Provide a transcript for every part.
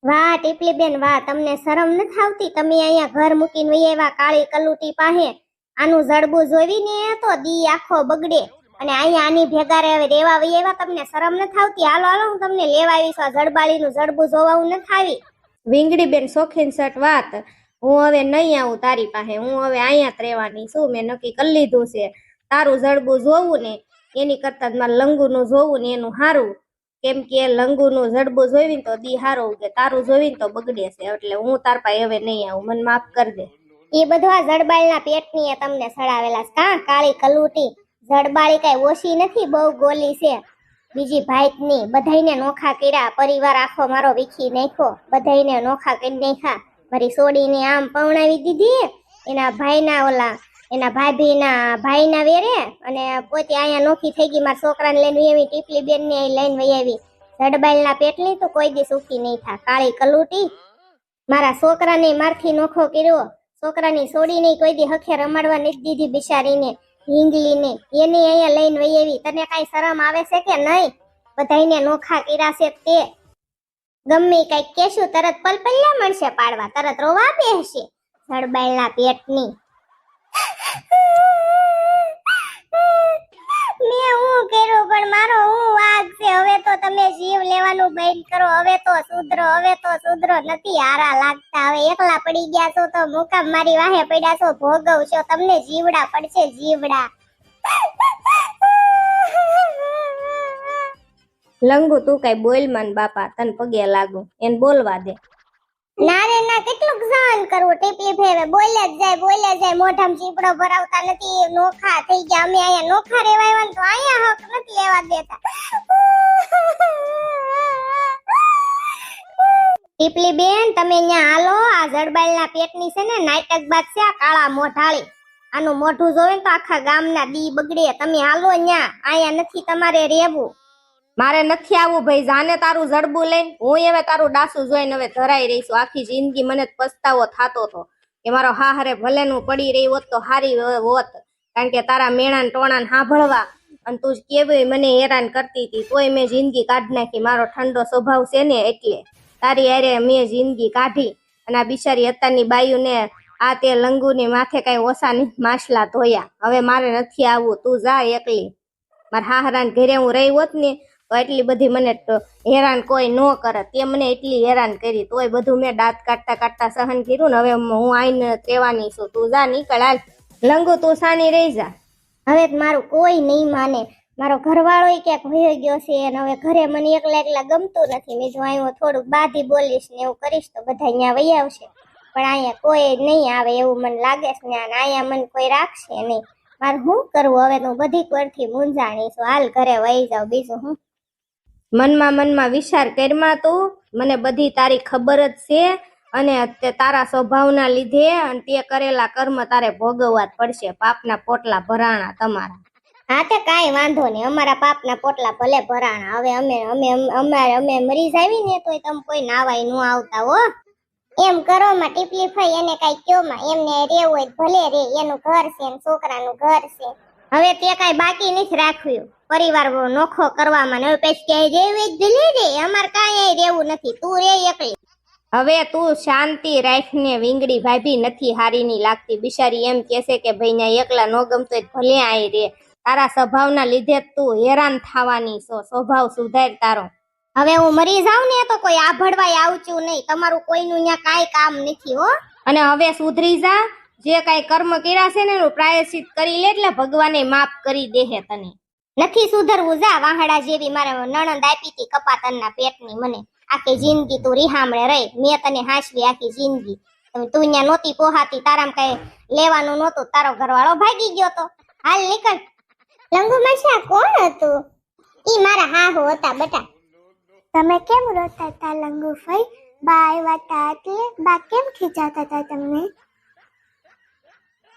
વાહ ટીપલી બેન વાહ, તમને શરમ નથી આવતી? તમે અહીંયા ઘર મૂકીને વઈ આવ્યા કાળી કલુટી પાસે. આનું જડબું જોઈને તો દી આખો બગડે, અને અહીંયા આની ભેગા રેવા વઈ આવ્યા. તમને શરમ નથી આવતી? હાલો હાલો, હું તમને લેવા આવીશ. આ જડબાળીનું જડબું જોવાવું નથી આવી. વિંગડી બેન શોખીન સટ વાત, હું હવે નહીં આવું તારી પાસે. હું હવે અહીંયા જ રહેવાની છું. મેં નક્કી કરી લીધું છે. તારું જડબું જોવું ને એની કરતા મારે લંગુનું જોવું ને એનું સારું. કેમ કે લંગુનું જડબું જોઈને તો દી હારું કે તારું જોઈને તો બગડે છે. એટલે હું તાર પાસે હવે નહીં આવું, મને માફ કરી દે. એ બધું આ જડબાળના પેટની એ તમને સડાવેલા છે કા કાળી કલુટી? જડબાળી કઈ ઓછી નથી, બહુ ગોલી છે. બીજી ભાઈની બધાઈને નોખા કર્યા, પરિવાર આખો મારો વીખી નાખ્યો, બધાઈને નોખા કરી નાખ્યા. મારી સોડીને આમ પવણાવી દીધી, એના ભાઈના વેરે, અને પોતે અહીંયા નોખી થઈ ગઈ. મારા છોકરાને લઈને એવી ટીપલી બેન ને લઈને વહી આવી. જડબાલના પેટની તો કોઈ દી સુખી નહીં થા કાળી કલુટી. મારા છોકરાને મારથી નોખો કર્યો, છોકરાની સોડીને કોઈ દી હખે રમાડવા નથી દીધી બિચારીને, હિંગલીને એને અહીંયા લઈને વહી આવી. તને કઈ શરમ આવે છે કે નહીં? બધાઈને નોખા કર્યા છે તે. ગમે કઈક કેશું તરત પલપલ્યા મળશે પાડવા, તરત રોવા બેસશે. જડબાલના પેટની. મેં હું કર્યું પણ મારો હું વાગ છે. હવે તો તમે જીવ લેવાનું બંધ કરો. હવે તો સુધરો નથી હારા લાગતા. હવે એકલા પડી ગયા છો તો મુકામ મારી વાહે પડ્યા છો, ભોગવશો. તમને જીવડા પડશે, જીવડા. લંગુ તું કઈ બોલ મન બાપા, તને પગે લાગુ, એને બોલવા દે. ના રે ના, કેટલું સહન કરવું? ટીપી ફેરે બોલ્યા જ જાય, મોઢામાં ચીપડો ભરાવતા નથી. નોખા થઈ ગયા. અમે અહીંયા નોખા રેવાય તો અહીંયા હક નથી લેવા દેતા. ટીપલી બેન તમે અહીંયા હાલો. આ જડબાલના પેટની છે ને નાટક બાદ છે આ કાળા મોઢાળી. આનું મોઢું જોવે તો આખા ગામના દી બગડે. તમે હાલો અહીંયા નથી તમારે રહેવું. મારે નથી આવું ભાઈ, જાને તારું જડબું લઈને. હું હવે તારું ડાસું જોઈને હવે ધરાઈ રહીશું. આખી જિંદગી મને પસ્તાવો થતો હતો કે મારો હાહરે ભલેનું પડી રહી હોત તો હારી હોત. કારણ કે તારા મેણાન ટોણાન સાંભળવા અને તું કેવી મને હેરાન કરતી હતી, તોય મેં જિંદગી કાઢી નાખી. મારો ઠંડો સ્વભાવ છે ને એટલે તારી હારે મેં જિંદગી કાઢી. અને આ બિચારી અત્યારની બાયુને આ તે લંગુની માથે કઈ ઓછા નહીં માછલા ધોયા. હવે મારે નથી આવવું, તું જા એકલી. મારા હાહરાને ઘરે હું રહી હોત ને તો એટલી બધી મને હેરાન કોઈ ન કરે. તે મને એટલી હેરાન કરી, તોય બધું મેં દાંત કાઢતા સહન કર્યું ને. હવે હું આઈને રહેવાની છું. તું જા, નીકળ હાલ. લંગુ તું સાની રહી જા. હવે મારું કોઈ નહીં માને. મારો ઘરવાળો ક્યાંક વયો ગયો છે, અને હવે ઘરે મને એકલા ગમતું નથી. મેં જો અહીંયા થોડુંક બાધી બોલીશ ને એવું કરીશ તો બધા અહીંયા વહી આવશે. પણ અહીંયા કોઈ નહીં આવે એવું મને લાગે છે ને. અહીંયા મને કોઈ રાખશે નહીં. મારે શું કરવું હવે? હું બધી કોરથી મૂંઝાણી છું. હાલ ઘરે વહી જાવ. બીજું હું? મનમાં વિચાર કરમાં તું. મને બધી તારી ખબર જ છે, અને તે તારા સ્વભાવના લીધે અને તે કરેલા કર્મ તારે ભોગવવા જ પડશે. પાપના પોટલા ભરાણા તમારા. હા તે કાંઈ વાંધો નહીં, અમારા પાપના પોટલા ભલે ભરાણા. હવે અમે મરી જાવી ને તોય તમે કોઈ નાવાય ન આવતા હો. એમ કરો માં ટીપલી ફઈ, એને કઈ કયો માં, એમને રેવું હોય ભલે રે. એનું ઘર છે ને છોકરાનું ઘર છે. હવે તે કઈ બાકી નથી રાખ્યું પરિવાર નોખો કરવામાં. હવે પછી ક્યાંય રેવે જ ભલે રે. અમારે કાંઈ રેવું નથી. તું રે એકલી. હવે તું શાંતિ રાખને. વિંગડી ભાભી નથી હારી ની લાગતી. બિચારી એમ કેસે કે ભાઈ ને એકલા નો ગમતો ભલે આય રે. તારા સ્વભાવના લીધે તું હેરાન થવાની છો. સ્વભાવ સુધાર તારો. હવે હું મરી જાઉં ને તો કોઈ આભળવાય આવતું નહીં. તમારું કોઈનું અહીંયા કાંઈ કામ નથી હો. અને હવે સુધરી જા. જે કાંઈ કર્મ કર્યા છે ને એનું પ્રાયશ્ચિત કરી લે, એટલે ભગવાને માફ કરી દેહે તને. નથી સુધરવું. જા વાહડા જેવી મારે નણંદ આપી હતી કપાતનના પેટની. મને આખી જિંદગી તું રિહામણે રહી. મેં તને હાંસવી આખી જિંદગી. તું અહીંયા નહોતી પોહાતી, તારામાં કઈ લેવાનું નહોતું. તારો ઘરવાળો ભાગી ગયો તો. હાલ નીકળ. લંગુ માસી કોણ હતું? ઈ મારા હાહુ હતા બેટા. તમે કેમ રોતા હતા લંગુ ફઈ? બા આવ્યા હતા એટલે બા કેમ ખીજાતા હતા તમને?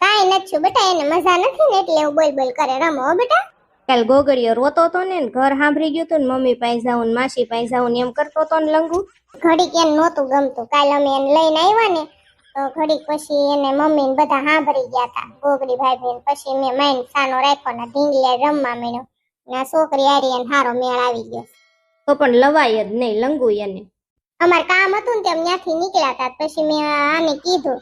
કાઈ નથી બેટા, એને મજા નથી ને એટલે એવું બોલ કરે. રમો બેટા. કાલ ગોગડીયો રોતો હતો ને, ઘર સાંભળી ગયું હતું ને, મમ્મી પાસે જાઉં માસી પાસે જાઉં એમ કરતો હતો ને લંગુ. ઘડીક એને નહોતું ગમતું. કાલ અમે એને લઈને આવ્યા ને તો ઘડીક પછી એને મમ્મી ને બધા સાંભળી ગયા હતા, ગોગડી ભાઈ. પછી મેં માઇન્ડ સાનો રાખ્યો ને ઢીંગલી રમવા માંડ્યો ને. આ છોકરી હારી એને હારો મેળ આવી ગયો. તો પણ લવાય જ નહીં લંગુ એને. અમારે કામ હતું ને તેમ ત્યાંથી નીકળ્યા હતા પછી મેં આને કીધું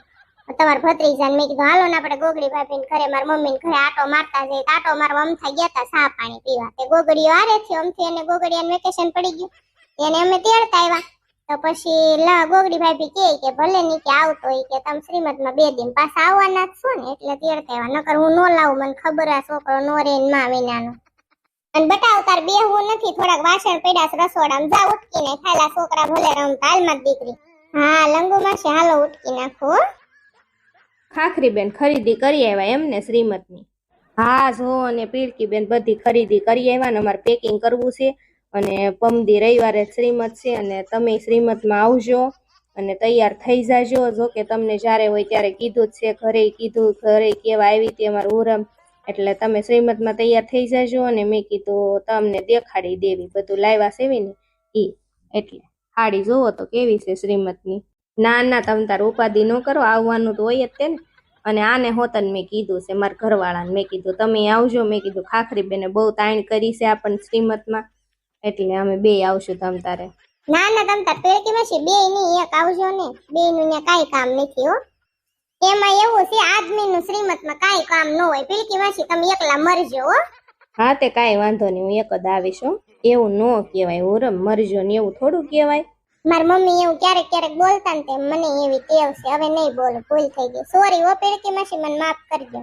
તમારા ભત્રીજાને મેં કીધું હાલો ને આપણે ગોગડી ભાભીને ઘરે મારા મમ્મીને ઘરે આટો મારતા જઈએ આટો મારવા અમથા ગયા હતા ચા પાણી પીવા તે ગોગડીઓ આરે થયો અમથી એને ગોગડીયાને વેકેશન પડી ગયું એને અમે તેડતા આવ્યા તો પછી ગોગડી ભાભી કે ભલે ની કે આવતો હોય કે તમે શ્રીમતમાં 2 દિન પાછા આવવાના જ છો ને એટલે તેડતા આવ્યા નકર હું નો લાવું મને ખબર આ છોકરો નો રે ને માં વિનાનો અને બતાવ તાર બેહવું નથી થોડાક વાસણ પડ્યા છે રસોડામાં જા ઉટકીને ખાલા છોકરા ભલે રમતા હાલમાં દીકરી હા લંગુ માસી હાલો ઉટકી નાખો ખાખરી બેન ખરીદી કરી આવ્યા એમને શ્રીમતની હા જો અને પીળકી બેન બધી ખરીદી કરી આવ્યા ને અમારે પેકિંગ કરવું છે અને પમદી રવિવારે શ્રીમત છે અને તમે શ્રીમતમાં આવજો અને તૈયાર થઈ જાજો જો કે તમને જ્યારે હોય ત્યારે કીધું જ છે ઘરે કેવા આવી હતી અમારું ઉરમ એટલે તમે શ્રીમતમાં તૈયાર થઈ જાજો અને મેં કીધું તમને દેખાડી દેવી બધું લાવ્યા સેવી ને ઈ એટલે સાડી જોવો તો કેવી છે શ્રીમતની ના તમે તાર ઉપાધિ ન કરો આવવાનું તો હોય જ તે ને અને આને હોતન મેં કીધું છે મારા ઘરવાળાને મેં કીધું તમે આવજો મેં કીધું ખાખરી બેને બહુ તાણ કરી છે આપણને શ્રીમતમાં એટલે અમે 2 આવશું તમ તારે ના તમ તાર પેટી માસી 2 ની એક આવજો ને 2 નું ને કાઈ કામ નથી હો એમાં એવું છે આદમીનું શ્રીમતમાં કાઈ કામ ન હોય પેટી માસી તમે એકલા મરજો હો હા તે કાંઈ વાંધો નહીં હું એક જ આવીશ હો એવું ન કહેવાય ઉરમ મરજો ને એવું થોડું કહેવાય મારી મમ્મી એવું ક્યારેક બોલતા ને તે મને એવી ટેવ છે હવે નહીં બોલું ભૂલ થઈ ગઈ સોરી ઓ પેટી માસી મને માફ કરજો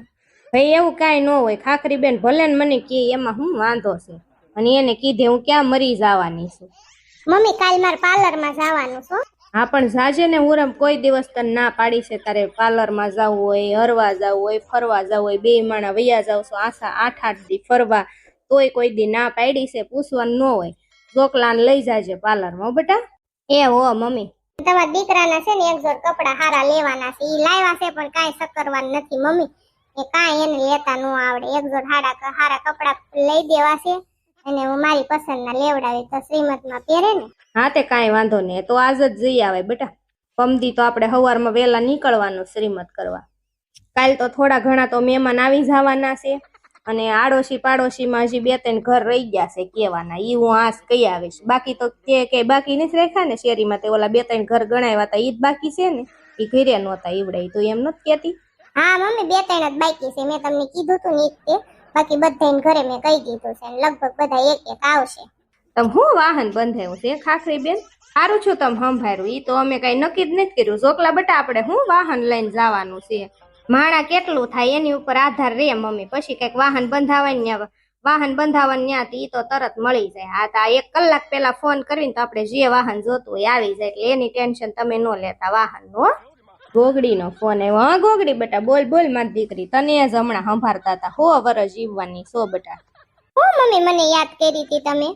ભાઈ એવું કાંઈ ન હોય ખાખરી બેન ભલે ને મને કહે એમાં શું વાંધો છે અને એને કીધે હું ક્યાં મરી જવાની છું મમ્મી કાલ મારે પાર્લરમાં જવાનું છો હા પણ જાજે ને ઉરમ કોઈ દિવસ તને ના પાડી છે તારે પાર્લરમાં જવું હોય હરવા જવું હોય ફરવા જવું હોય 2 માણા વૈયા જાવ છો આશા 8 દી ફરવા તોય કોઈ દી ના પાડી છે પૂછવાનું ન હોય ગોકલાને લઈ જાજે પાર્લરમાં બેટા એ હો મમ્મી તમારા દીકરાના છે ને એક જોડ કપડા હારા લેવાના છે ઈ લાવ્યા છે પણ કાંઈ સકરવાનું નથી મમ્મી એ કાંઈ એને લેતા ન આવડે એક જોડ હારા કપડા લઈ દેવા છે અને હું મારી પસંદના લેવડાવી તો શ્રીમતમાં પહેરે ને હા તે કાંઈ વાંધો નહીં તો આજ જ જઈ આવે બેટા પમદી તો આપણે સવારમાં વહેલા નીકળવાનું શ્રીમત કરવા કાલ તો થોડા ઘણા તો મહેમાન આવી જવાના છે અને આડોશી પાડોશીમાં હજી 2-3 ઘર રહી ગયા છે કેવાના ઈ હું આજ કહી આવીશ બાકી તો કે બાકી નથી રાખ્યા ને શેરીમાં તે ઓલા 2-3 ઘર ગણાવ્યા હતા ઈ જ બાકી છે ને ઈ ઘરે નહોતા ઈવડાઈ તો એમ નથી કહેતી હા મમ્મી 2-3 જ બાકી છે મેં તમને કીધું તું ને તે બાકી બધાને ઘરે મેં કહી દીધું છે લગભગ બધા એક આવશે તમ હું વાહન બંધાયું છે ખાખરી બેન સારું છું તમે સંભાળ્યું ઈ તો અમે કઈ નક્કી જ નથી કર્યું જોકલા બેટા આપણે હું વાહન લઈને જવાનું છે માણા કેટલું થાય એની ઉપર આધાર રે મમ્મી પછી કઈક વાહન બંધાવવાનું ન્યાથી તો તરત મળી જાય હા તો 1 કલાક પહેલા ફોન કરીને તો આપણે જે વાહન જોતું હોય આવી જાય એટલે એની ટેન્શન તમે ન લેતા વાહન નો ગોગડીનો ફોન આવ્યો હા ગોગડી બેટા બોલ મારી દીકરી તને જ હમણાં સંભાળતા હતા 100 વર્ષ જીવવાની 100 બેટા હું મમ્મી મને યાદ કરી હતી તમે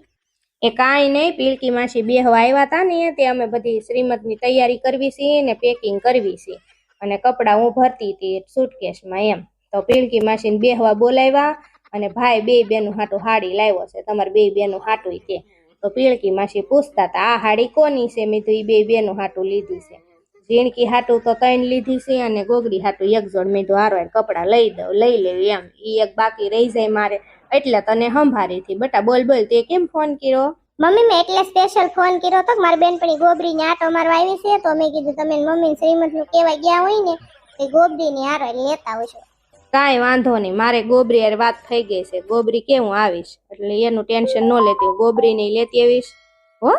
એ કાંઈ નહીં પીળકી માસી બેહવા આવ્યા હતા ને તે અમે બધી શ્રીમતની તૈયારી કરવી છે ને પેકિંગ કરવી છે અને કપડાં હું ભરતી હતી સુટકેસમાં એમ તો પીળકી માસીને બેહવા બોલાવ્યા અને ભાઈ 2 બેનું હાટું હાડી લાવ્યો છે તમારે 2 બેનું હાટું કે તો પીળકી માસી પૂછતા હતા આ હાડી કોની છે મેં તો એ 2 બેનું હાટું લીધી છે ઝીણકી હાટું તો 3 લીધી છે અને ગોગડી હાટું 1 જોડ મેં તો હારો કપડાં લઈ લેવી એમ ઈ એક બાકી રહી જાય મારે એટલે તને સંભાળી હતી બેટા બોલ તે કેમ ફોન કર્યો મમ્મી મેં એટલે સ્પેશિયલ ફોન કર્યો તો મારી બેનપણી ગોબરીને આટો મારવા આવી છે તો મેં કીધું તમે મમ્મી શ્રીમતનું કહેવા ગયા હોય ને એ ગોબરીની હારો લેતા આવજો કાંઈ વાંધો નહીં મારે ગોબરી યાર વાત થઈ ગઈ છે ગોબરી કે હું આવીશ એટલે એનું ટેન્શન ન લેતી હું ગોબરી નહીં લેતી આવીશ હો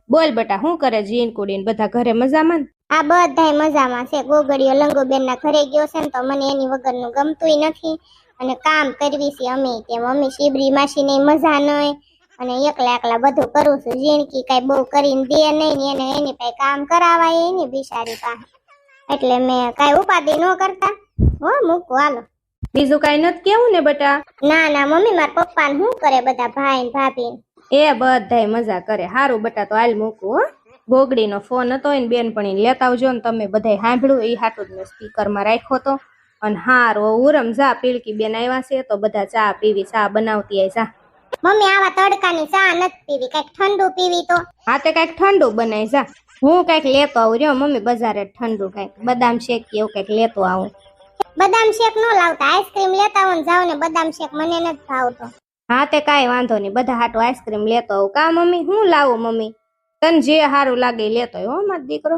બોલ બેટા શું કરે જીન કુડીને બધા ઘરે મજામાં આ બધાય મજામાં છે ગોગડીઓ લંગુબેનના ઘરે ગયો છે ને તો મને એની વગરનું ગમતુંય નથી અને કામ કરવી છે અમે કે મમ્મી શીબરી માસીને મજા નહીં અને એકલા બધું કરું છું જીણકી કઈ બહુ કરીને દે નહીં ને એને એની પાસે કામ કરાવાય એની બિચારી પાસે એટલે મેં કઈ ઉપાધિ ન કરતા હો મૂકું હાલો બીજું કઈ નથી કેવું ને બેટા ના મમ્મી મારા પપ્પા ને શું કરે બધા ભાઈ ને ભાભી એ બધાય મજા કરે હારું બેટા તો હાલ મૂકું હો ગોગડીનો ફોન હતો એને બેનપણી લેતા આવજો ને તમે બધાય સાંભળ્યું એ હાટું જ મેં સ્પીકરમાં રાખ્યો તો અને હારો ઉરમ જા પીળકી બેન આવ્યા છે તો બધા ચા પીવી ચા બનાવતી આય જા મમ્મી આવા તડકાની ચા નથી પીવી કઈક ઠંડુ પીવી તો હા તે કઈક ઠંડુ બનાવી જા હું કઈક લેતો આવું રહ્યો મમ્મી બજારે ઠંડુ કઈક બદામ શેક કે એવું કઈક લેતો આવું બદામ શેક નો લાવતા આઈસ્ક્રીમ લેતા આવો ને જાવ ને બદામ શેક મને નથી ભાવતો હા તે કાંઈ વાંધો નહીં બધા હાટું આઈસ્ક્રીમ લેતો આવું કા મમ્મી હું લાવું મમ્મી તને જે સારું લાગે ઈ લેતો હો મારો દીકરો.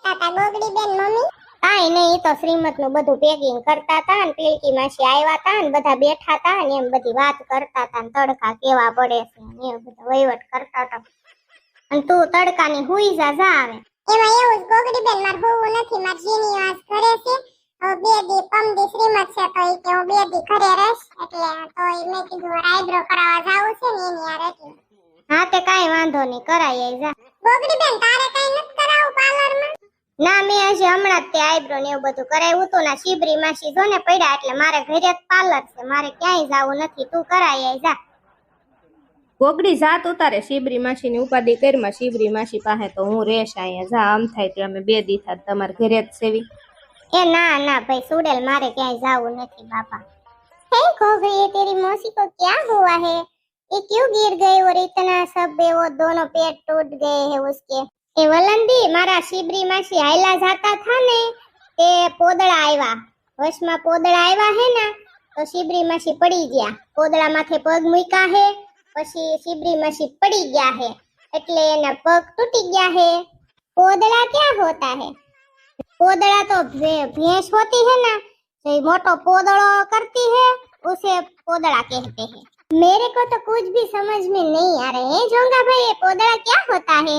તાતા ગોગડી બેન મમ્મી કાઈ નહીં, ઈ તો શ્રીમત નું બધું પેકિંગ કરતા હતા ને પીલકી માસી આવ્યા હતા ને બધા બેઠા હતા ને એમ બધી વાત કરતા હતા ને તડકા કેવા પડે છે ને એ બધો વહીવટ કરતા હતા. અને તું તડકાની હુઈ જા આવે. એમાં એવું જ ગોગડી બેન માર હોવું નથી, માર જીની વાસ ઘરે છે. હવે 2 દી પમદી શ્રીમત છે તો ઈ કે હું 2 દી ઘરે રહીશ, એટલે તો ઈ મેં કીધું આઈબ્રો કરાવવા જાવું છે ને એની યાર એટલે. હા તે કાઈ વાંધો નહીં, કરાય જા. ગોગડી બેન તારે કઈ નથી કરાવવું પાર્લરમાં? ના મેં હજી હમણાં જ તે આઈબ્રો ને એવું બધું કરાવ્યું હતું ને શિબરી માસી જો ને પડ્યા એટલે મારે ઘરે જ પાર્લર છે, મારે ક્યાંય જાવું નથી, તું કરાય જા. ગોગડી જાત ઉતારે શિબરી માસી ની ઉપાધિ કરીમાં શિબરી માસી પાસે તો હું રેશ અહીંયા. જા આમ થાય તો અમે 2 દી થાત તમારે ઘરે જ સેવી. ए ना ना भाई सुडेल मारे क्या जाऊ नहीं बाबा। हे गोगरी ये तेरी मौसी को क्या हुआ है, ये क्यों गिर गई और इतना सब वो दोनों पेट टूट गए हैं उसके। ए वलंदी मारा शिबरी मासी आयला जाता था ने ते पोदड़ा आया, वश में पोदड़ा आया है ना तो शिबरी मासी पड़ी गया, पोदड़ा माथे पग मूक्या है પછી शिबरी मासी पड़ी गया है એટલે એના પગ તૂટી ગયા है। पोदड़ा क्या होता है, पोदड़ा तो भैंस होती है ना, जो मोटो पोदड़ो करती है उसे पोदड़ा कहते हैं। मेरे को तो कुछ भी समझ में नहीं आ रहे हैं जोंगा भाई, ये पोदड़ा क्या होता है।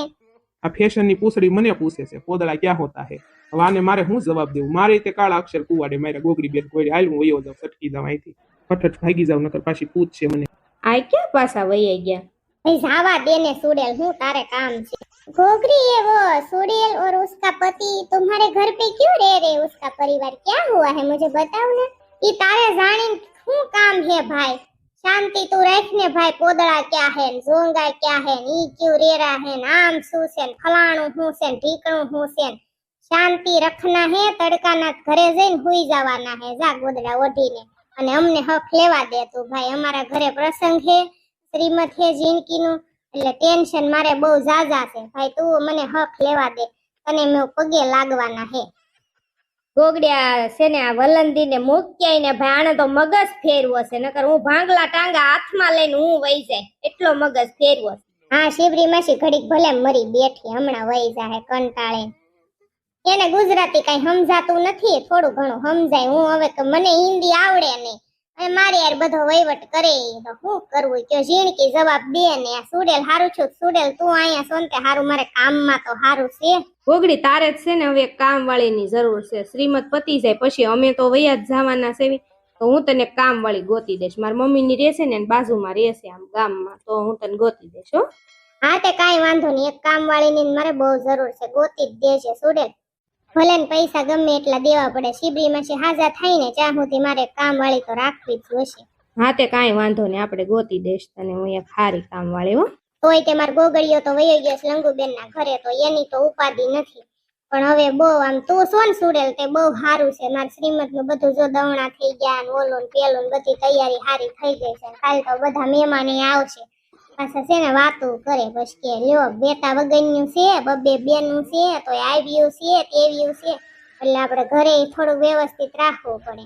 આ ફેશનની પૂછડી મને પૂછે છે પોદળા ક્યાં હોતા હે। હવે આને મારે શું જવાબ દેવું, મારે તે કાળા અક્ષર કુવાડે મારા ગોગડી બેન કોઈ હાલ હું વયો જાઉં, સટકી જાઉં અહીંથી, ફટફટ ભાગી જાઉં, નકર પાછી પૂછશે મને। આ ક્યાં પાછા વહી ગયા? भाई जावा देने सुडेल, हूँ तारे काम से। गोगरी ये वो सुडेल और उसका पति तुम्हारे घर पे क्यों रह रहे, उसका परिवार क्या हुआ है मुझे बताओ ना। ये तारे जानी हूँ काम है भाई, शांति तू रखने भाई, पोदड़ा क्या है जोंगा क्या है, नी क्यों रे रहा है, नाम शू से फलाणु हूँ से ढीकणु हूँ से, शांति रखना है, तड़का ना घरे जईने हुई जवाना है, जा गोदड़ा ओढ़ीने અને અમને હક લેવા દે તું ભાઈ, અમારા ઘરે પ્રસંગ છે, શ્રીમત છે જીનકીનું, એટલે ટેન્શન મારે બહુ જાજા છે ભાઈ, તું મને હક લેવા દે, તને મેં પગે લાગવાના હે। ગોગડિયા છે ને આ વલંદી ને મૂક્યાય ને ભાઈ આને તો મગજ ફેરવો છે, નકર હું ભાંગલા ટાંગા હાથમાં લઈને હું વહી જાય એટલો મગજ ફેરવો છે। હા શિબરી માસી ઘડીક ભલે મરી બેઠી, હમણાં વહી જાહે કંટાળે, એને ગુજરાતી કઈ સમજાતું નથી, થોડું ઘણું સમજાય, હું હવે કે મને હિન્દી આવડે નહીં અને મારે યાર બધો વહીવટ કરે તો શું કરવું કયો, ઝીણકી જવાબ દે ને। આ સુડેલ હારું છું, સુડેલ તું અહીંયા સોનતે હારું, મારે કામમાં તો હારું છે। ગોગડી તારે જ છે ને હવે કામ વાળીની જરૂર છે, શ્રીમત પતી જાય પછી અમે તો વયા જ જવાના છે, તો હું તને કામ વાળી ગોતી દઈશ, મારી મમ્મીની રહેશે ને બાજુમાં રહેશે આમ ગામમાં, તો હું તને ગોતી દઈશ હો। હા તે કાંઈ વાંધો નહીં, એક કામ વાળીની મારે બહુ જરૂર છે, ગોતી જ દેશે સુડેલ, ભલે ને પૈસા ગમે એટલા દેવા પડે, શિબરી માસી હાજા થાય ને ત્યાં સુધી મારે કામ વાળી તો રાખવી જ જોશે। હા તે કાંઈ વાંધો નહીં, આપણે ગોતી દઈશ તને હું એક સારી કામ વાળી હો। તોય તે માર ગોગળિયો તો વયો ગયો છે લંગુબેન ના ઘરે, તો એની તો ઉપાધિ નથી, પણ હવે બહુ આમ તું સોન સુડેલ તે બહુ સારું છે, માર શ્રીમત નું બધું જો દવણા થઈ ગયા ને ઓલું ને પેલું ને બધી તૈયારી સારી થઈ ગઈ છે, કાલ તો બધા મહેમાન આવશે, પાછા છે ને વાતું કરે બસ કે લ્યો બેટા વગરનું છે, બબે બેનું છે, તો આવ્યું છે તેવ્યું છે, એટલે આપણે ઘરે થોડું વ્યવસ્થિત રાખવું પડે।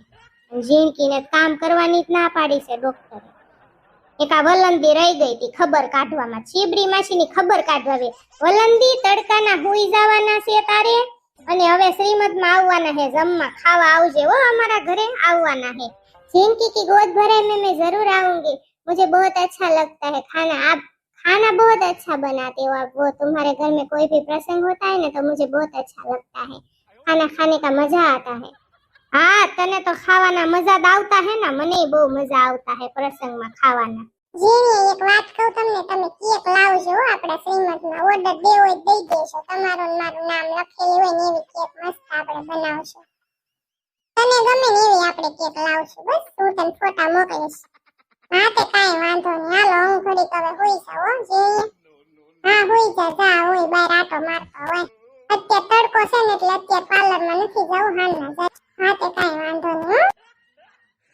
ઝીણકીને કામ કરવાની જ ના પાડી છે ડોક્ટરે, એક આ વલંદી રહી ગઈ હતી ખબર કાઢવામાં, શિબરી માસીની ખબર કાઢવા, વલંદી તડકાના હુઈ જવાના છે તારે, અને હવે શ્રીમતમાં આવવાના है, જમવા ખાવા આવજે હો, અમારા ઘરે આવવાના है। जिनकी की गोद भराई में मैं जरूर आऊंगी, मुझे बहुत अच्छा लगता है खाना, आप खाना बहुत अच्छा बनाते हो आप, वो तुम्हारे घर में कोई भी प्रसंग होता है ना तो मुझे बहुत अच्छा लगता है, खाना खाने का मजा आता है। हाँ तने तो खावाना मजा आवता है ना, મને બહુ મજા આવતા है પ્રસંગમાં ખાવાના। જીની એક વાત કહું તમને, તમે કેક લાવજો હો, આપણા શ્રીમતમાં ઓર્ડર દેવો હોય દઈ દેશો, તમારું ને મારું નામ લખેલું હોય ને એવી કેક મસ્ત આપણે બનાવશું, તને ગમે ને એવી આપણે કેક લાવશું, બસ હું તને ફોટા મોકલીશ। હા તે કાંઈ વાંધો નહીં, હાલો હું ઘડીક હવે હુઈ જાઉં હો જીની। હા હુઈ જા હું બહાર આટો મારતો હોય, અત્યારે તડકો છે ને એટલે અત્યારે પાર્લરમાં નથી જવું, હાલના જાય। હા તે કાંઈ વાંધો નહીં।